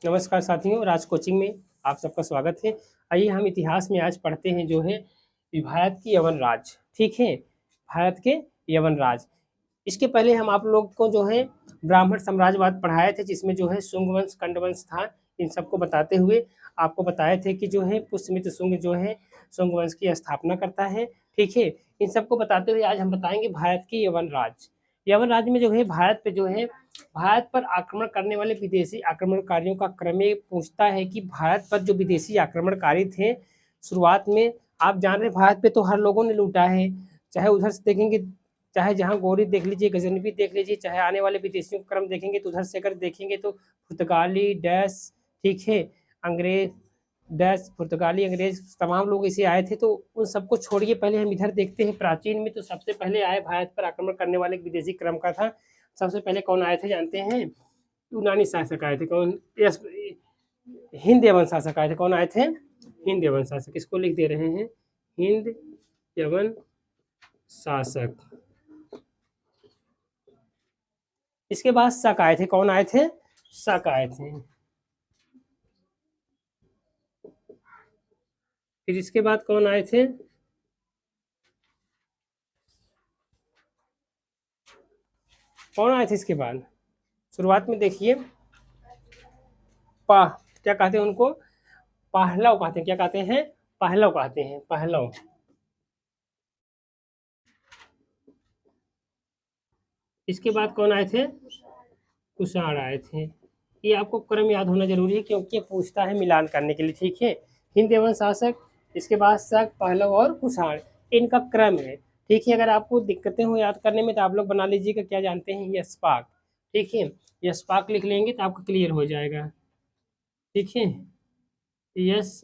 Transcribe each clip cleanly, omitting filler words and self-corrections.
नमस्कार साथियों, राज कोचिंग में आप सबका स्वागत है। आइए हम इतिहास में आज पढ़ते हैं जो है भारत की यवन राज, ठीक है? भारत के यवन राज। इसके पहले हम आप लोग को जो है ब्राह्मण साम्राज्यवाद पढ़ाए थे, जिसमें जो है शुंग वंश, कंड वंश था। इन सबको बताते हुए आपको बताए थे कि जो है पुष्यमित्र शुंग जो है शुंग वंश की स्थापना करता है, ठीक है? इन सबको बताते हुए आज हम बताएंगे भारत की यवन राज। यवन राज्य में जो है भारत पे जो है भारत पर आक्रमण करने वाले विदेशी आक्रमणकारियों का क्रम ये पूछता है कि भारत पर जो विदेशी आक्रमणकारी थे शुरुआत में, आप जान रहे भारत पे तो हर लोगों ने लूटा है। चाहे उधर से देखेंगे, चाहे जहाँ गौरी देख लीजिए, गजनवी देख लीजिए, चाहे आने वाले विदेशियों का क्रम देखेंगे तो उधर से अगर देखेंगे तो पुर्तगाली डैश, ठीक है, अंग्रेज डैश, पुर्तगाली अंग्रेज तमाम लोग इसे आए थे। तो उन सबको छोड़िए, पहले हम इधर देखते हैं प्राचीन में। तो सबसे पहले आए भारत पर आक्रमण करने वाले विदेशी क्रम का था। सबसे पहले कौन आए थे जानते हैं? यूनानी शासक आए थे। कौन? यस, हिंद यवन शासक आए थे। कौन आए थे? हिंद यवन शासक। इसको लिख दे रहे हैं, हिंद यवन शासक। इसके बाद शक आए थे। कौन आए थे? शक आए थे। फिर इसके बाद कौन आए थे? कौन आए थे इसके बाद? शुरुआत में देखिए, क्या कहते हैं उनको? पहलव कहते हैं। क्या कहते हैं? पहलव कहते हैं, पहलव। इसके बाद कौन आए थे? कुषाण आए थे। ये आपको क्रम याद होना जरूरी है क्योंकि ये पूछता है मिलान करने के लिए, ठीक है? हिंद एवं शासक, इसके बाद शक, पहलव और कुषाण, इनका क्रम है, ठीक है? अगर आपको दिक्कतें हो याद करने में तो आप लोग बना लीजिएगा, क्या जानते हैं, यशपाक, ठीक है? यशपाक लिख लेंगे तो आपका क्लियर हो जाएगा, ठीक है? यश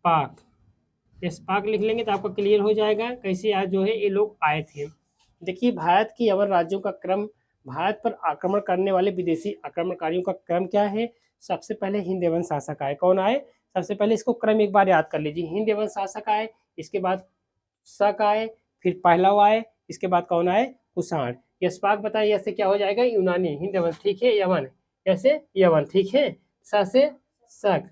पाक, यशपाक लिख लेंगे तो आपका क्लियर हो जाएगा कैसे आज जो है ये लोग आए थे। देखिए, भारत की अवर राज्यों का क्रम, भारत पर आक्रमण करने वाले विदेशी आक्रमणकारियों का क्रम क्या है? सबसे पहले हिंद एवं शासक आए। कौन आए? सबसे पहले इसको क्रम एक बार याद कर लीजिए। हिंद एवं शासक आए, इसके बाद शक आए, फिर पहलव आए, इसके बाद कौन आए? कुषाण। यशपाक बताइए, ऐसे क्या हो जाएगा? यूनानी। हिंद एवं, ठीक है, यवन, कैसे? यवन, ठीक है? स से शक,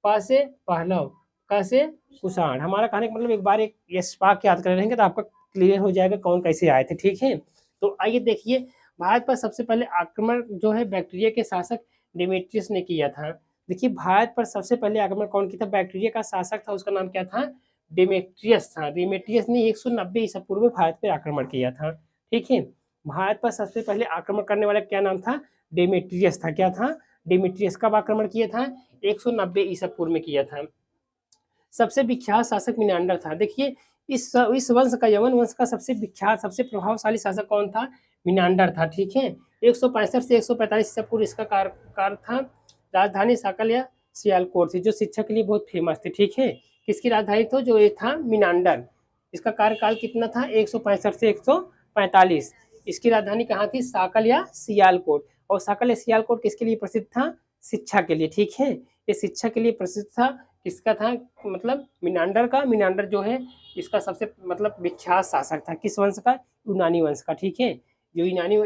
प से पहलव, क से कुषाण। हमारा कहने का मतलब एक बार एक यशपाक याद कर रहेंगे तो आपका क्लियर हो जाएगा कौन कैसे आए थे, ठीक है? तो आइए देखिए, भारत पर सबसे पहले आक्रमण जो है बैक्टीरिया के शासक डेमेट्रियस ने किया था। देखिए, भारत पर सबसे पहले आक्रमण कौन किया था? बैक्टीरिया का शासक था, उसका नाम क्या था? डेमेट्रियस था। डेमेट्रियस ने 190 ईसा पूर्व में भारत पर आक्रमण किया था, ठीक है? भारत पर सबसे पहले आक्रमण करने वाला क्या नाम था? डेमेट्रियस था। क्या था? डेमेट्रियस। कब आक्रमण किया था? 190 ईसा पूर्व में किया था। सबसे विख्यात शासक मिनांडर था। देखिए, इस वंश का, यवन वंश का सबसे विख्यात, सबसे प्रभावशाली शासक कौन था? मिनांडर था, ठीक है? 165 से 145 ईसा पूर्व इसका कार्य था। राजधानी साकल या सियालकोट थी, जो शिक्षा के लिए बहुत फेमस थी, ठीक है? किसकी राजधानी थी? जो ये था मिनांडर। इसका कार्यकाल कितना था? 165 से 145। इसकी राजधानी कहाँ थी? साकल या सियालकोट। और साकल या सियालकोट किसके लिए प्रसिद्ध था? शिक्षा के लिए, ठीक है? ये शिक्षा के लिए प्रसिद्ध था। किसका था? मतलब मिनांडर का। मिनांडर जो है इसका सबसे मतलब विख्यात शासक था। किस वंश का? यूनानी वंश का, ठीक है? जो यूनानी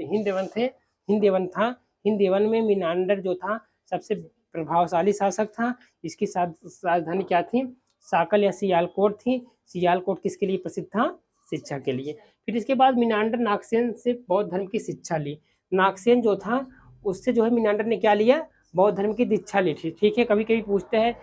हिंद यवन थे, हिंद यवन था, हिंद यवन में मिनांडर जो था सबसे प्रभावशाली शासक था। इसकी राजधानी क्या थी? साकल या सियालकोट थी। सियालकोट किसके लिए प्रसिद्ध था? शिक्षा के लिए। फिर इसके बाद मिनांडर नागसेन से बौद्ध धर्म की शिक्षा ली। नागसेन जो था उससे जो है मिनांडर ने क्या लिया? बौद्ध धर्म की दीक्षा ली थी, ठीक है? कभी कभी पूछते हैं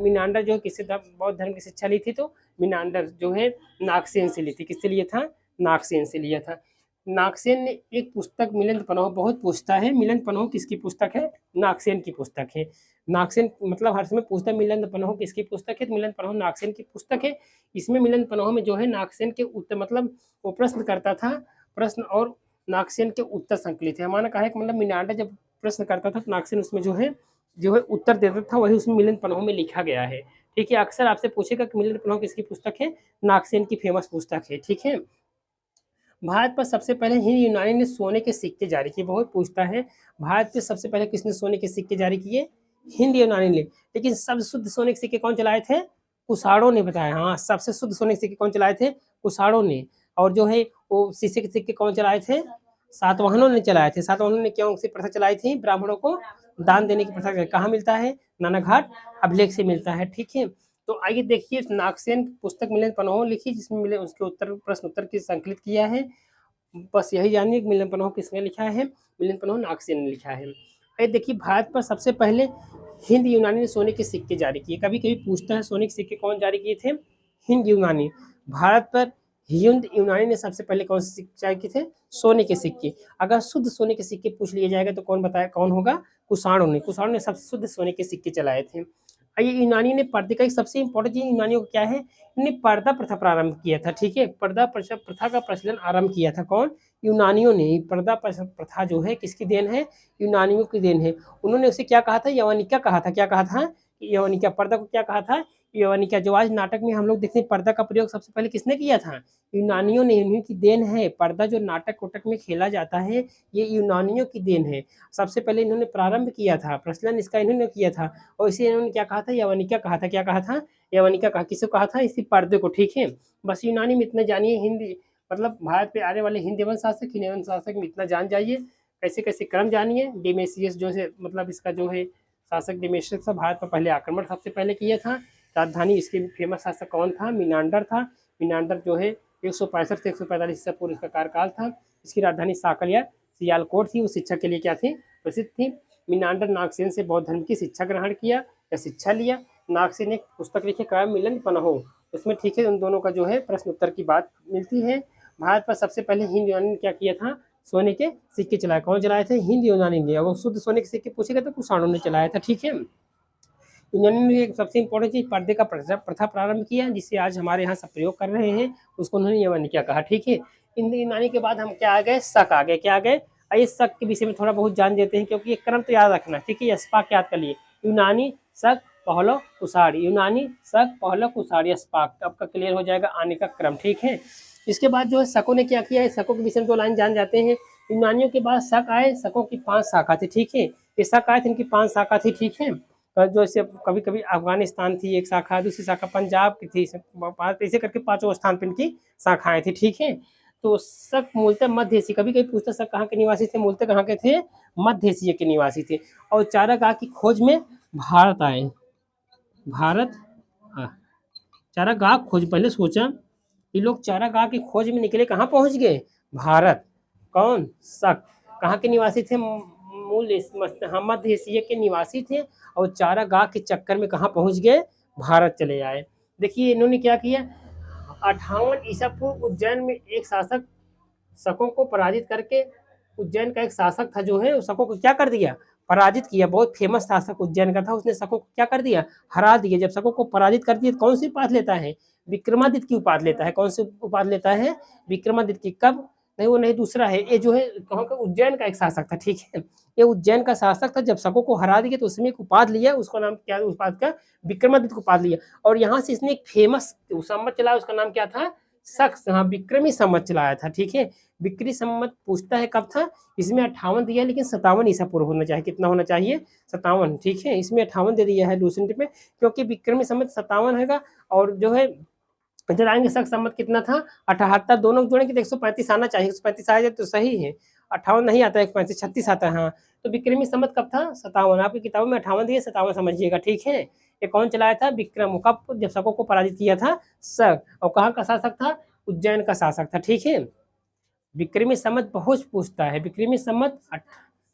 मिनांडर जो किससे बौद्ध धर्म की शिक्षा ली थी? तो मिनांडर जो है नागसेन से ली थी। किससे लिया था? नागसेन से लिया था। नागसेन ने एक पुस्तक, मिलिंद पनह बहुत पूछता है, मिलिंद पनह किसकी पुस्तक है? नागसेन की पुस्तक है। नागसेन मतलब हर समय पूछता है मिलिंद पनह किसकी पुस्तक है? तो मिलिंद पनह नागसेन की पुस्तक है। इसमें मिलिंद पनह में जो है नागसेन के उत्तर, मतलब वो प्रश्न करता था, प्रश्न और नागसेन के उत्तर संकलित है। हमारा कहा है कि मतलब मिनांडर जब प्रश्न करता था तो नागसेन उसमें जो है उत्तर देता था, वही उसमें मिलिंद पनह में लिखा गया है, ठीक है? अक्सर आपसे पूछेगा कि मिलिंद पनह किसकी पुस्तक है? नागसेन की फेमस पुस्तक है, ठीक है? भारत पर सबसे पहले हिंद यूनानी ने सोने के सिक्के जारी किए। बहुत पूछता है, भारत पे सबसे पहले किसने सोने के सिक्के जारी किए? हिंद यूनानी ने। लेकिन सब शुद्ध सोने के सिक्के कौन चलाए थे? कुषाणों ने बताया। हाँ, सबसे शुद्ध सोने के सिक्के कौन चलाए थे? कुषाणों ने। और जो है वो शीशे के सिक्के कौन चलाए थे? सातवाहनों ने चलाए थे। सातवाहनों ने क्यों सी प्रथा चलाई थी? ब्राह्मणों को दान देने की प्रथा। कहाँ मिलता है? नानाघाट अभिलेख से मिलता है। ठीक है, तो आइए देखिए नागसेन पुस्तक मिलन पन्हो लिखी, जिसमें मिले उसके उत्तर प्रश्न उत्तर की संकलित किया है। बस यही जानिए कि मिलन पन्हो किसने लिखा है? मिलन पन्हो नागसेन ने लिखा है। ये देखिए भारत पर सबसे पहले हिंद यूनानी ने सोने के सिक्के जारी किए। कभी कभी पूछता है सोने के सिक्के कौन जारी किए थे? हिंद यूनानी। भारत पर हिंद यूनानी ने सबसे पहले कौन से सिक्के जारी किए थे? सोने के सिक्के। अगर शुद्ध सोने के सिक्के पूछ लिए जाएगा तो कौन बताया कौन होगा? कुषाणों ने। कुषाणों ने सबसे शुद्ध सोने के सिक्के चलाए थे। ये यूनानी ने पर्दे का एक सबसे इंपॉर्टेंट चीज यूनानियों को क्या है? इन्होंने पर्दा प्रथा प्रारंभ किया था। ठीक है, पर्दा प्रथा का प्रचलन आरंभ किया था कौन? यूनानियों ने। पर्दा प्रथा जो है किसकी देन है? यूनानियों की देन है। उन्होंने उसे क्या कहा था? यवनिका कहा था। क्या कहा था? यवनिका। पर्दा को क्या कहा था? यवनिका। जो आज नाटक में हम लोग देखते हैं पर्दा का प्रयोग सबसे पहले किसने किया था? यूनानियों ने। इन्हीं की देन है। पर्दा जो नाटक उटक में खेला जाता है ये यूनानियों की देन है। सबसे पहले इन्होंने प्रारंभ किया था, प्रचलन इसका इन्होंने किया था। और इसे इन्होंने क्या कहा था? यवनिका कहा था। क्या कहा था? यवनिका कहा। किसको कहा था? इसी पर्दे को। ठीक है, बस यूनानी में इतना जानिए। हिंदी मतलब भारत पे आने वाले हिंद एवं शासक, हिंद एवं शासक में इतना जान जाइए। कैसे कैसे क्रम जानिए। डेमेसियस जो है मतलब इसका जो है शासक डेमेसियस था, भारत पर पहले आक्रमण सबसे पहले किया था। राजधानी इसके फेमस शासक कौन था? मिनांडर था। मिनांडर जो है 165 से 145 ईसा पूर्व इसका कार्यकाल था। इसकी राजधानी साकल या सियालकोट थी। वो शिक्षा के लिए क्या थी? प्रसिद्ध थी। मिनांडर नागसेन से बौद्ध धर्म की शिक्षा ग्रहण किया या शिक्षा लिया। नागसेन ने पुस्तक लिखी काव्य मिलन पन्हो, उसमें ठीक है उन दोनों का जो है प्रश्न उत्तर की बात मिलती है। भारत पर सबसे पहले हिंद यूनानी ने क्या किया था? सोने के सिक्के चलाए। कौन चलाए थे? हिंद यूनानी ने। अगर शुद्ध सोने के सिक्के पूछेगा तो कुषाणों ने चलाया था। ठीक है, इन्होंने एक सबसे इंपॉर्टेंट चीज पर्दे का प्रथा प्रारंभ किया, जिसे आज हमारे यहाँ सब प्रयोग कर रहे हैं, उसको उन्होंने यवनिका कहा। ठीक है, इन यूनानी के बाद हम क्या आ गए? शक आ गए। क्या आ गए? आइए शक के विषय में थोड़ा बहुत जान देते हैं, क्योंकि ये क्रम तो याद रखना। ठीक है, स्पाक याद कर लिए। यूनानी, शक, पहलो, कुषाण। यूनानी, शक, पहलो, कुषाण, स्पाक। आपका क्लियर हो जाएगा आने का क्रम। ठीक है, इसके बाद जो है शकों ने क्या किया है? शकों के विषय में 2 लाइन जान जाते हैं। यूनानियों के बाद शक आए। शकों की 5 शाखा थी। ठीक है, ये शक आए थे, इनकी 5 शाखा थी। ठीक है, जो ऐसे कभी कभी अफगानिस्तान थी एक शाखा, दूसरी शाखा पंजाब की थी, ऐसे करके 5 स्थान पर इनकी शाखाएं थी। ठीक है, तो शक मूलतः मध्य एशिया। कभी कभी पूछता शक कहाँ के निवासी थे? मूलतः कहाँ के थे? मध्य एशिया के निवासी थे। और चारागाह की खोज में भारत आए। भारत, हाँ, चारागाह खोज। पहले सोचा ये लोग चारागाह की खोज में निकले, कहाँ पहुंच गए? भारत। कौन? शक। कहाँ के निवासी थे? मध्य एशिया के निवासी थे। और चारागाह के चक्कर में कहाँ पहुंच गए? भारत चले आए। देखिए इन्होंने क्या किया? 58 ईसा पूर्व उज्जैन में एक शासक शकों को पराजित करके, उज्जैन का एक शासक था जो है उस शकों को क्या कर दिया? पराजित किया। बहुत फेमस शासक उज्जैन का था, उसने शकों को क्या कर दिया? हरा दिया। जब शकों को पराजित कर दिया कौन सी उपाधि लेता है? विक्रमादित्य की उपाधि लेता है। कौन सी उपाधि लेता है? विक्रमादित्य की। कब? नहीं, वो नहीं, दूसरा है ये जो है कहाँ का? उज्जैन का एक शासक था। ठीक है, ये उज्जैन का शासक था। जब शकों को हरा दिया तो उसमें एक उपाधि लिया, उसका नाम क्या? उस उपाधि का विक्रमादित्य को उपाधि लिया। और यहाँ से इसने एक फेमस संवत चलाया, उसका नाम क्या था? शक। हाँ, विक्रमी संवत चलाया था। ठीक है, विक्रमी संवत पूछता है कब था? इसमें 58 दिया है, लेकिन 57 ईसा पूर्व होना चाहिए। कितना होना चाहिए? 57। ठीक है, इसमें 58 दे दिया है दूसरे में, क्योंकि विक्रमी संवत 57 हैगा। और जो है इधर आएंगे शक संवत कितना था? 78। दोनों जोड़ेंगे तो 135 आना चाहिए। 135 आ जाए तो सही है। 58 नहीं आता, 135, 36 आता है। हाँ, तो विक्रमी संवत कब था? 57। आपकी किताबों में 58 दिए, 57 समझिएगा। ठीक है, ये कौन चलाया था? विक्रम। कब? जब शकों को पराजित किया था शक। और कहाँ का शासक था? उज्जैन का शासक था। ठीक है, विक्रमी संवत बहुत पूछता है। विक्रमी संवत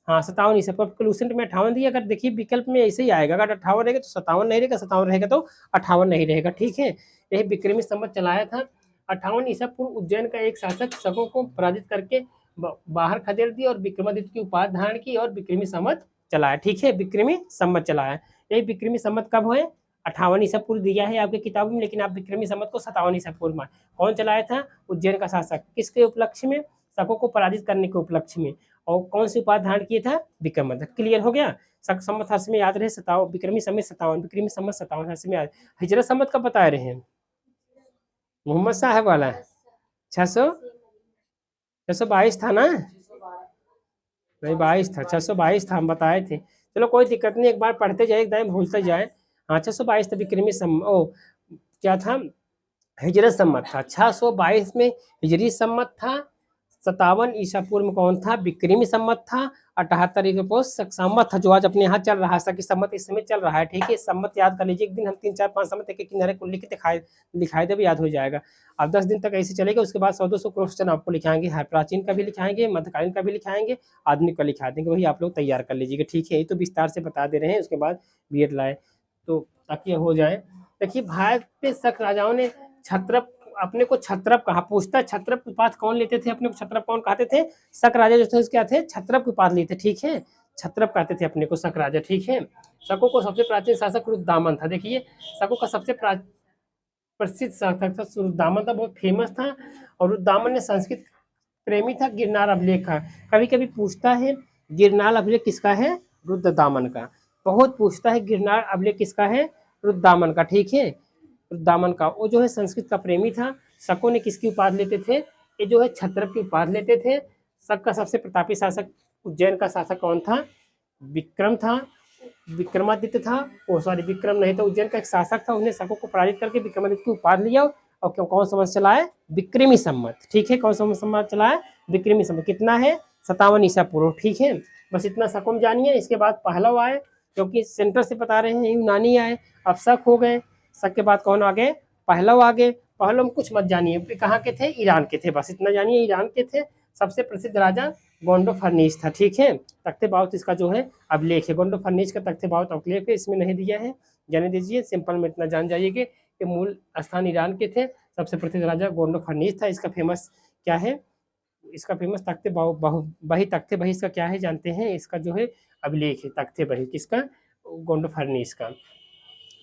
हाँ 57 ईसा। क्लूसेंट में 58 दिया। अगर देखिए विकल्प में ऐसे ही आएगा, अगर 58 रहेगा तो 57 नहीं रहेगा, 57 रहेगा तो 58 नहीं रहेगा। ठीक है, यही विक्रमी संवत चलाया था। 58 ईसा पूर्व उज्जैन का एक शासक शकों को पराजित करके बाहर खदेड़ दिया और विक्रमादित्य की उपाधि धारण की और विक्रमी संवत चलाया। ठीक है, विक्रमी संवत चलाया। यही विक्रमी संवत कब है? 58 ईसा पूर्व दिया है आपकी किताबों में, लेकिन आप विक्रमी संवत को 57 ईसा पूर्व में। कौन चलाया था? उज्जैन का शासक। किसके उपलक्ष्य में? शकों को पराजित करने के उपलक्ष्य में। और कौन सी उपाधि धारण किया था? विक्रमादित्य। क्लियर हो गया? शक संवत हर्ष में याद रहे 57, विक्रमी संवत 57, विक्रमी संवत 57 हर्ष में याद। हिजरत संवत कब बता रहे हैं? मोहम्मद साहब वाला 622 था ना? नहीं 22 था, 622 था, हम बताए थे। चलो कोई दिक्कत नहीं, एक बार पढ़ते जाए, एकदम भूलते जाए। हाँ 622 था विक्रमी क्या था? हिजरत सम्मत था। 622 में हिजरी सम्मत था। 57 ईसा पूर्व में कौन था? विक्रमी संवत था। 78 ईसा पूर्व शक संवत था, जो आज अपने यहाँ चल रहा है, शक संवत इस समय चल रहा है, ठीक है। संवत याद कर लीजिए, एक दिन हम 3 4 5 संवत एक किनारे को लिख के लिखाए दे भी याद हो जाएगा। अब 10 दिन तक ऐसे चलेगा, उसके बाद 100-200 क्वेश्चन आपको लिखाएंगे, है प्राचीन का भी लिखाएंगे, मध्यकालीन का भी लिखाएंगे, आधुनिक का लिखा देंगे, वही आप लोग तैयार कर लीजिएगा, ठीक है। ये तो विस्तार से बता दे रहे हैं, उसके बाद बीएड लाए तो ताकि हो जाए। देखिए भारत पे शक राजाओं ने छत्रप, अपने को छत्रप कहा, पूछता छत्रप की उपाधि कौन लेते थे? अपने को छत्रप कौन कहते थे? शक राजा जो थे क्या थे? छत्रप की उपाधि लेते, ठीक है। छत्रप कहते थे अपने को शक राजा, ठीक है। शकों को सबसे प्राचीन शासक रुद्रदामन था। देखिए शकों का सबसे प्रसिद्ध शासक था रुद्रदामन था, बहुत फेमस था। और रुद्रदामन ने संस्कृत प्रेमी था, गिरनार अभिलेख का। कभी कभी पूछता है गिरनार अभिलेख किसका है? रुद्रदामन का। बहुत पूछता है गिरनार अभिलेख किसका है? रुद्रदामन का, ठीक है। रुद्रदामन का, वो जो है संस्कृत का प्रेमी था। शकों ने किसकी उपाधि लेते थे? ये जो है छत्रप की उपाधि लेते थे। शक का सबसे प्रतापी शासक, उज्जैन का शासक कौन था? विक्रम था, विक्रमादित्य था। ओ सॉरी, विक्रम नहीं था, उज्जैन का एक शासक था, उसने शकों को पराजित करके विक्रमादित्य की उपाधि लिया। और कौन सा वंश चलाए? विक्रमी संवत, ठीक है। कौन सा संवत चलाए? विक्रमी संवत। कितना है? 57 ईसा पूर्व, ठीक है। बस इतना शकों में जानिए। इसके बाद पहलव आए, क्योंकि सेंटर से बता रहे हैं, यूनानी आए, अब शक हो गए। शक के बाद कौन आ गए? पहलव आ गए। पहलव में कुछ मत जानिए, कहाँ के थे? ईरान के थे, बस इतना जानिए, ईरान के थे। सबसे प्रसिद्ध राजा गोंडो फर्नीस था, ठीक है। तख्ते बाउत इसका जो है अभिलेख है, गोंडो फर्नीस का तख्ते बाउत अभिलेख है, इसमें नहीं दिया है, जाने दीजिए। सिंपल में इतना जान जाइए कि मूल स्थान ईरान के थे। सबसे प्रसिद्ध राजा गोंडो फर्नीस था। इसका फेमस क्या है? इसका फेमस तख्ते बही, तख्ते बही इसका क्या है जानते हैं? इसका जो है अभिलेख है तख्ते बही, किसका? गोंडो फर्नीस का।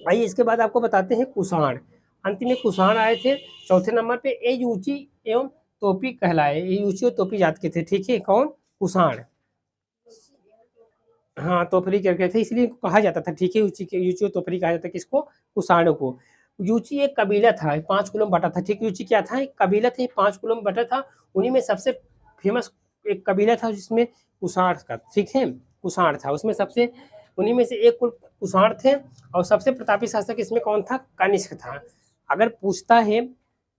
आइए इसके बाद आपको बताते हैं कुषाण। अंत में कुषाण आए थे चौथे नंबर पे। ए यूची एवं तोपी कहलाए, ए यूची और तोपी जात के थे, ठीक है। कौन? कुषाण। हाँ, तोपरी करके थे, इसलिए कहा जाता था, ठीक है। यूची और तोपरी कहा जाता है किसको? कुषाणों को। यूची एक कबीला था, 5 कुलों में बटा था, ठीक। यूची क्या था? एक कबीला था, 5 कुलों में बटा था। उन्हीं में सबसे फेमस एक कबीला था जिसमें कुषाण का, ठीक है। कुषाण था उसमें सबसे, उन्हीं में से एक कुल कुषाण थे। और सबसे प्रतापी शासक इसमें कौन था? कनिष्क था। अगर पूछता है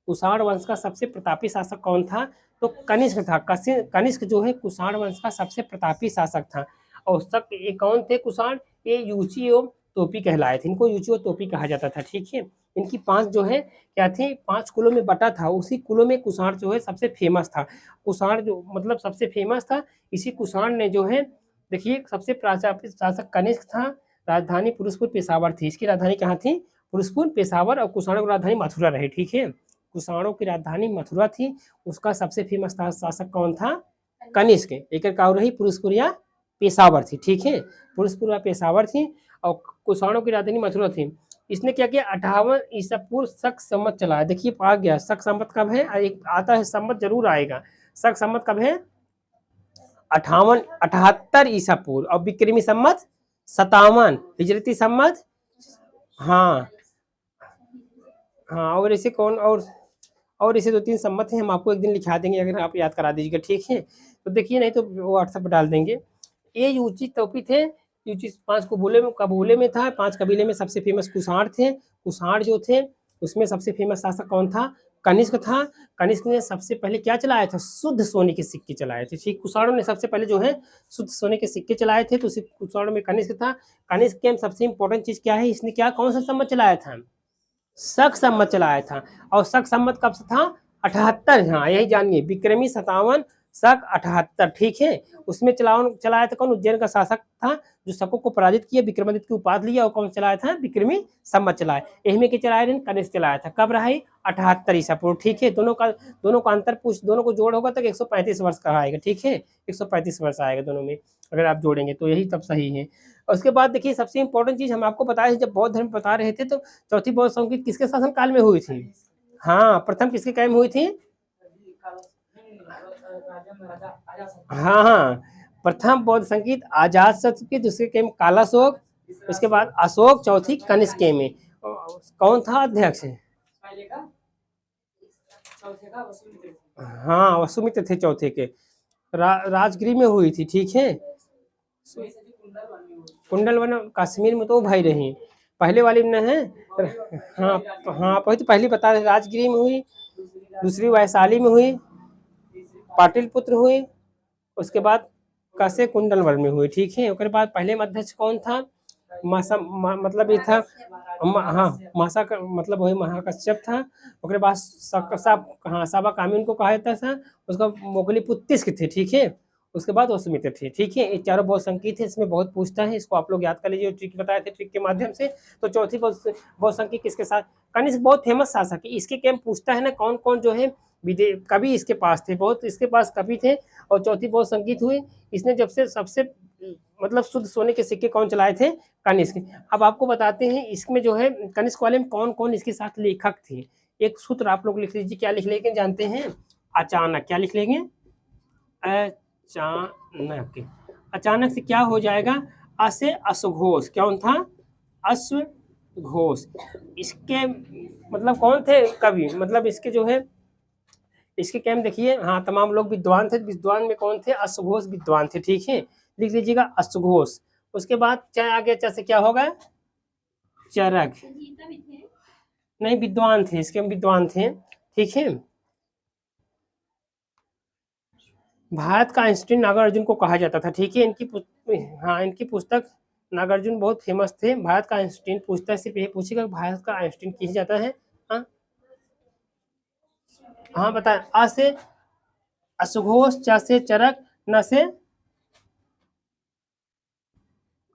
कुषाण वंश का सबसे प्रतापी शासक कौन था, तो कनिष्क था। कनिष्क जो है कुषाण वंश का सबसे प्रतापी शासक था। और शक ये कौन थे कुषाण? ये यूची एवं तोपी कहलाए थे, इनको यूची और तोपी कहा जाता था, ठीक है। इनकी 5 जो है क्या थी? 5 कुलों में बटा था, उसी कुलों में कुषाण जो है सबसे फेमस था। कुषाण जो मतलब सबसे फेमस था, इसी कुषाण ने जो है, देखिए सबसे प्राचीन शासक कनिष्क था। राजधानी पुरुषपुर पेशावर थी, इसकी राजधानी कहाँ थी? पुरुषपुर पेशावर। और कुषाणों की राजधानी मथुरा रही, ठीक है। कुषाणों की राजधानी मथुरा थी। उसका सबसे फेमस शासक कौन था? कनिष्क। एक का रही पुरुषपुर या पेशावर थी, ठीक है। पुरुषपुर या पेशावर थी। और कुषाणों की राजधानी मथुरा थी। इसने क्या किया? 58 ईसा पूर्व शक संवत चलाया। देखिए आ गया, शक संवत कब है? एक आता है संवत जरूर आएगा। शक संवत कब है? 78 ईसा पूर्व। और विक्रमी संवत 57, हिजरती संवत, हाँ हाँ। और ऐसे कौन और ऐसे 2-3 संवत हैं, हम आपको एक दिन लिखा देंगे, अगर आप याद करा दीजिएगा, ठीक है। तो देखिए, नहीं तो वो व्हाट्सएप पर डाल देंगे। ये यूची तोपी थे। यूची 5 कबीले में था। 5 कबीले में सबसे फेमस कुषाण थे। कुषाण जो थे उसमें सबसे फेमस शासक कौन था? कनिष्क था। कनिष्क ने सबसे पहले क्या चलाया था? शुद्ध सोने के सिक्के चलाए थे, ठीक। कुषाणों ने सबसे पहले जो है शुद्ध सोने के सिक्के चलाए थे, तो उसी कुषाणों में कनिष्क था। कनिष्क के सबसे इंपॉर्टेंट चीज क्या है? इसने क्या, कौन सा संवत चलाया था? शक संवत चलाया था। और शक संवत कब से था? 78, हाँ यही जानिए, विक्रमी 57 शक 78, ठीक है। उसमें चलाया था कौन? उज्जैन का शासक था, जो शकों को पराजित किया, विक्रमादित्य की उपाधि लिया। और कौन चलाया था? विक्रमी संवत चलाया। यही में चलाया कनिष्क चलाया था। कब रहा? 78 ईसा पूर्व, ठीक है। दोनों का अंतर पूछ, दोनों को जोड़ होगा तो 135 वर्ष का आएगा, ठीक है। 135 वर्ष आएगा दोनों में, अगर आप जोड़ेंगे तो यही तब सही है। और उसके बाद देखिए सबसे इंपॉर्टेंट चीज हम आपको बताए, जब बौद्ध धर्म बता रहे थे, तो चौथी बौद्ध संस्कृति किसके शासन काल में हुई थी? हाँ, प्रथम किसके काल में हुई थी? हाँ हाँ, प्रथम बौद्ध संगीत अजात शत्रु के, दूसरे के में कालाशोक, उसके बाद अशोक, चौथी कनिष्क के में। कौन था अध्यक्ष? हाँ, वसुमित्र थे चौथे के। राजगिरी में हुई थी, ठीक है। कुंडल वन कश्मीर में तो भाई रही, पहले वाली में है। हाँ हाँ, पहली बता रहे, राजगिरी में हुई, दूसरी वैशाली में हुई, पाटलिपुत्र हुए, उसके बाद कसे कुंडल वर्मी हुए, ठीक है। उसके बाद पहले अध्यक्ष कौन था, मतलब ये था हाँ मासा का मतलब वही महाकश्यप था। उसके बाद हाँ साबा कामी उनको कहा जाता था। उसका मोगली पुत्तिस्क थे, ठीक है। उसके बाद वसुमित्र थे, ठीक है। ये चारों बहुत संकीर्ण थे, इसमें बहुत पूछता है, इसको आप लोग याद कर लीजिए, ट्रिक बताए थे ट्रिक के माध्यम से। तो चौथी बहुत संकीर्ण किसके साथ, कनिष्क बहुत फेमस शासक है, इसके क्या पूछता है ना कौन कौन जो है विदे कवि इसके पास थे, बहुत इसके पास कवि थे। और चौथी बहुत संकीर्ण हुई, इसने जब से सबसे मतलब शुद्ध सोने के सिक्के कौन चलाए थे, कनिष्क। अब आपको बताते हैं इसमें जो है कनिष्क वाले में कौन कौन इसके साथ लेखक थे। एक सूत्र आप लोग लिख लीजिए, क्या लिख लेंगे जानते हैं, अचानक, क्या लिख लेंगे, अचानक। अचानक से क्या हो जाएगा, अ से अश्वघोष, कौन था, अश्वघोष। इसके मतलब कौन थे कवि, मतलब इसके जो है इसके क्या में देखिए, हाँ तमाम लोग विद्वान थे, विद्वान में कौन थे, अश्वघोष विद्वान थे, ठीक है। लिख लीजिएगा अश्वघोष। उसके बाद चाहे आगे अच्छा से क्या होगा, चरक, नहीं विद्वान थे, इसके विद्वान थे, ठीक है। भारत का आइंस्टीन नागार्जुन को कहा जाता था, ठीक है। हाँ इनकी पुस्तक नागार्जुन बहुत फेमस थे। भारत का आइंस्टीन पूछता है, सिर्फ ये पूछेगा भारत का आइंस्टीन किस जाता है। हाँ हाँ बताए, आ से अश्वघोष, चा से चरक, न से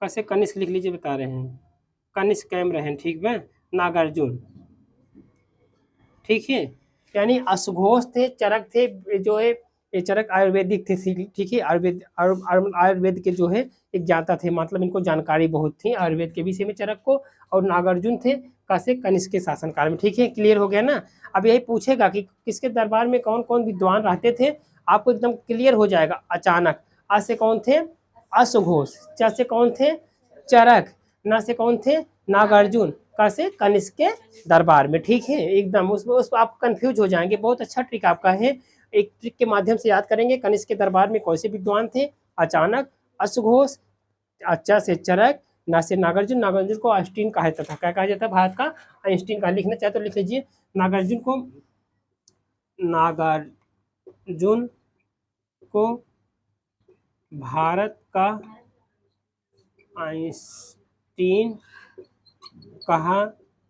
कैसे कनिष्क लिख लीजिए, बता रहे हैं कनिष्क कैम रहें, ठीक है। नागार्जुन, ठीक है। यानी अश्वघोष थे, चरक थे, जो है ये चरक आयुर्वेदिक थे, ठीक है। आयुर्वेद के जो है एक ज्ञाता थे, मतलब इनको जानकारी बहुत थी आयुर्वेद के विषय में चरक को। और नागार्जुन थे कैसे, कनिष्क के शासनकाल में, ठीक है। क्लियर हो गया ना। अब यही पूछेगा कि किसके दरबार में कौन कौन विद्वान रहते थे, आपको एकदम क्लियर हो जाएगा। अचानक, आ से कौन थे, अश्वघोष, च से कौन थे, चरक, न से कौन थे, नागार्जुन, क से कनिष्क के दरबार में, ठीक है। एकदम उस आप कंफ्यूज हो जाएंगे, बहुत अच्छा ट्रिक आपका है। एक ट्रिक के माध्यम से याद करेंगे, कनिष्क के दरबार में कौन से विद्वान थे, अचानक, अश्वघोष, अच्छा से चरक, ना से नागार्जुन। नागार्जुन को आइंस्टीन कहा जाता था, क्या कहा जाता है, भारत का आइंस्टीन का। लिखना चाहे तो लिख लीजिए, नागार्जुन को, नागार्जुन को भारत का आइंस्टीन कहा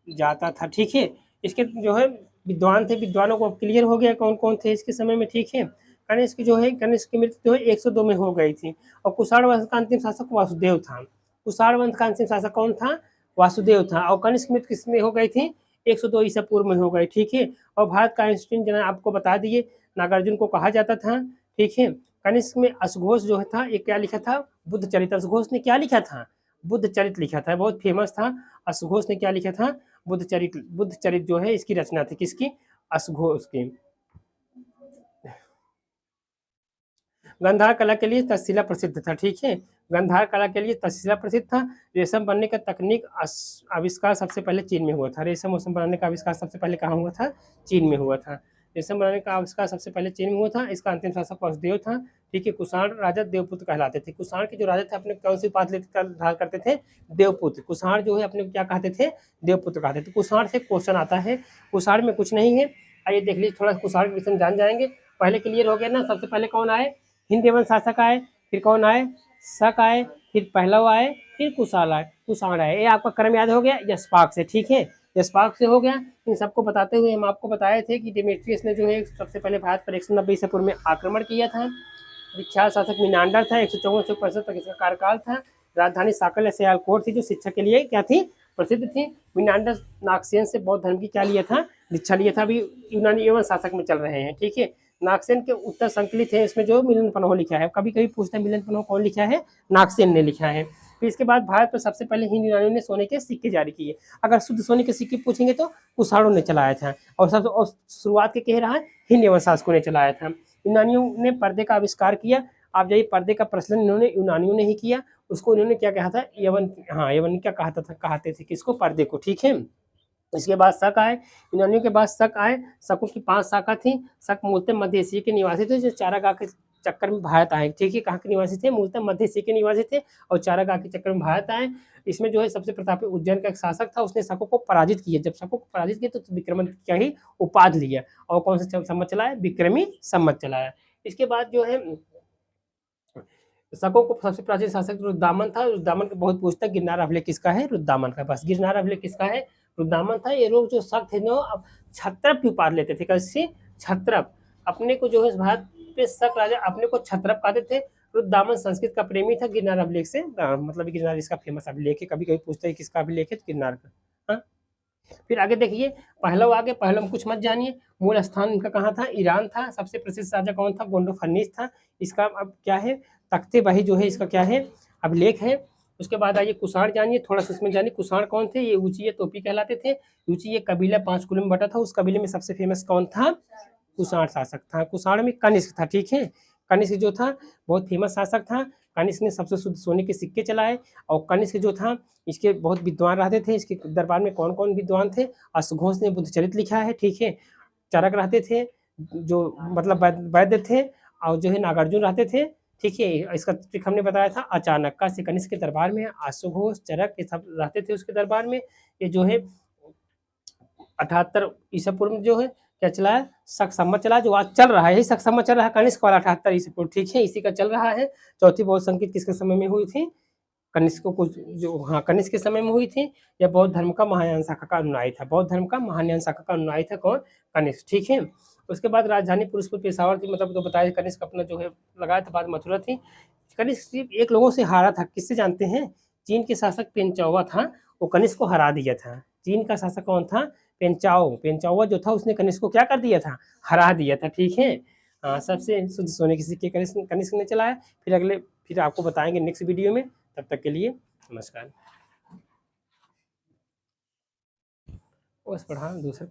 जाता था, ठीक है। इसके जो है विद्वान थे, विद्वानों को क्लियर हो गया कौन कौन थे इसके समय में, ठीक है। कनिष्क जो है, कनिष्क की मृत्यु जो है 102 में हो गई थी। और कुषाण वंश का अंतिम शासक वासुदेव था। कुषाण वंश का अंतिम शासक कौन था, वासुदेव था। और कनिष्क मृत्यु किस में हो गई थी, 102 ईसा पूर्व में हो गई, ठीक है। और भारत का आइंस्टीन जो है आपको बता दिए, नागार्जुन को कहा जाता था, ठीक है। कनिष्क में अश्वघोष जो था ये क्या लिखा था, बुद्ध चरित। अश्वघोष ने क्या लिखा था, बुद्ध चरित लिखा था, बहुत फेमस था। अश्वघोष ने क्या लिखा था, बुद्ध चरित जो है इसकी रचना थी, किसकी, अश्वघोष की। गंधार कला के लिए तक्षशिला प्रसिद्ध था, ठीक है। गंधार कला के लिए तक्षशिला प्रसिद्ध था। रेशम बनने का तकनीक आविष्कार सबसे पहले चीन में हुआ था। रेशम वोशम बनाने का आविष्कार सबसे पहले कहाँ हुआ था, चीन में हुआ था। रेशम बनाने का आविष्कार सबसे पहले चीन में हुआ था। इसका अंतिम शासक वसुदेव था, ठीक है। कुषाण राजा देवपुत्र कहलाते थे। कुषाण के जो राजा थे अपने कौन सी उपाधि धारण करते थे, देवपुत्र। कुषाण जो है अपने क्या कहते थे, देवपुत्र कहते थे। कुषाण से क्वेश्चन आता है, कुषाण में कुछ नहीं है। आइए देख लीजिए, थोड़ा कुषाण के विषय में जान जाएंगे। पहले क्लियर हो गया ना, सबसे पहले कौन आए, हिंद एवं शासक आए, फिर कौन आए, शक आए, फिर पहलव आए, फिर कुशाण आए, कुषाण आए। ये आपका क्रम याद हो गया यशपाक से, ठीक है। यशपाक से हो गया। इन सबको बताते हुए हम आपको बताए थे कि डेमेट्रियस ने जो है सबसे पहले भारत पर 190 ईसा पूर्व में आक्रमण किया था। विख्यात शासक मिनांडर था, 154 तक इसका कार्यकाल था। राजधानी साकल या सियालकोट थी, जो शिक्षा के लिए क्या थी, प्रसिद्ध थी। मिनांडर नागसेन से बौद्ध धर्म की क्या लिया था, दीक्षा लिया था। अभी यूनानी एवं शासक में चल रहे हैं, ठीक है। नागसेन के उत्तर संकलित है, इसमें जो मिलन पनहो लिखा है, कभी कभी पूछते हैं मिलन पनहो कौन लिखा है, नागसेन ने लिखा है। फिर इसके बाद भारत पर सबसे पहले हिंद यूनानियों ने सोने के सिक्के जारी किए। अगर शुद्ध सोने के सिक्के पूछेंगे तो कुषाणों ने चलाया था। और सबसे शुरुआत के कह रहा है, हिंद एवं शासकों ने चलाया था। यूनानियों ने पर्दे का आविष्कार किया। आप जाइए, पर्दे का प्रचलन इन्होंने यूनानियों ने ही किया। उसको इन्होंने क्या कहा था, यवन, हाँ यवन क्या कहता था, कहते थे किसको, पर्दे को, ठीक है। इसके बाद शक आए, यूनानियों के बाद शक आए। शकों की 5 शाखा थी। शक मूलतः मध्य एशिया के निवासी थे, जो चारागाह के चक्कर में भारत आए, ठीक है। कहाँ के निवासी थे, मूलतः मध्य एशिया के निवासी थे और चारागाह के चक्कर में भारत आए। इसमें जो है सबसे प्रतापी उज्जैन का एक शासक था, उसने शकों को पराजित किया। जब शकों को पराजित किया तो विक्रमादित्य का ही उपाधि लिया। और कौन सा सम्मत चलाया, विक्रमी सम्मत चलाया। इसके बाद जो है शकों को सबसे प्राचीन शासक रुद्रदामन था। रुद्रदामन का बहुत पूछता है गिरनार अभिलेख किसका है, रुद्रदामन का। बस गिरनार अभिलेख किसका है, रुद्रदामन था। ये लोग जो शक थे ना, अब क्षत्रप की उपाधि लेते थे। कैसे, क्षत्रप। अपने को जो है भारत पे शक राजा अपने को क्षत्रप कहते थे। रुद्रदामन संस्कृत का प्रेमी था। गिरनार अभिलेख से मतलब गिरनार इसका फेमस अभिलेख है। कभी कभी पूछते हैं किसका अभिलेख है, गिरनार का। हाँ? फिर आगे देखिए, पहलव आगे। पहलव में कुछ मत जानिए। मूल स्थान इनका कहाँ था, ईरान था। सबसे प्रसिद्ध राजा कौन था, गोंडोफर्निस था। इसका अब क्या है, तख्ते बही जो है इसका क्या है, अभिलेख है। उसके बाद आइए कुषाण जानिए, थोड़ा सा इसमें जानिए। कुषाण कौन थे, ये ऊंची तोपी कहलाते थे। ऊंची ये कबीला 5 कुलों में बटा था। उस कबीले में सबसे फेमस कौन था, कुषाण शासक था। कुषाण में कनिष्क था, ठीक है। कनिष्क जो था बहुत फेमस शासक था। कनिष्क ने सबसे शुद्ध सोने के सिक्के चलाए। और कनिष्क जो था इसके बहुत विद्वान रहते थे। इसके दरबार में कौन कौन विद्वान थे, अश्वघोष ने बुद्ध चरित लिखा है, ठीक है। चरक रहते थे, जो मतलब वैद्य थे। और जो है नागार्जुन रहते थे, ठीक है। इसका ट्रिक हमने बताया था। अचानक से कनिष्क के दरबार में अश्वघोष, चरक ये सब रहते थे उसके दरबार में। ये जो है 78 ईसा पूर्व में जो है क्या चला है, शक संवत चला, जो आज चल रहा है। यही शक संवत चल रहा है, कनिष्क वाला 78 ईसा पूर्व, ठीक है। इसी का चल रहा है। चौथी बौद्ध संगीत किसके समय में हुई थी, कनिष्क को कुछ जो, हाँ, कनिष्क के समय में हुई थी। यह बौद्ध धर्म का महायान शाखा का अनुयायी था। बौद्ध धर्म का महायान शाखा का अनुयायी था कौन, कनिष्क, ठीक है। उसके बाद राजधानी पुरुषपुर पेशावर थी, मतलब तो बताया कनिष्क अपना जो है लगाया था। बाद मथुरा थी। कनिष्क सिर्फ एक लोगों से हारा था, किससे जानते हैं, चीन के शासक पेंचाओवा था, वो कनिष्क को हरा दिया था। चीन का शासक कौन था, पेंचाओवा जो था उसने कनिष्क को क्या कर दिया था, हरा दिया था, ठीक है। सबसे शुद्ध सोने के सिक्के कनिष्क ने चलाया। फिर आपको बताएंगे नेक्स्ट वीडियो में। तब तक के लिए नमस्कार। बस पढ़ा दूसरा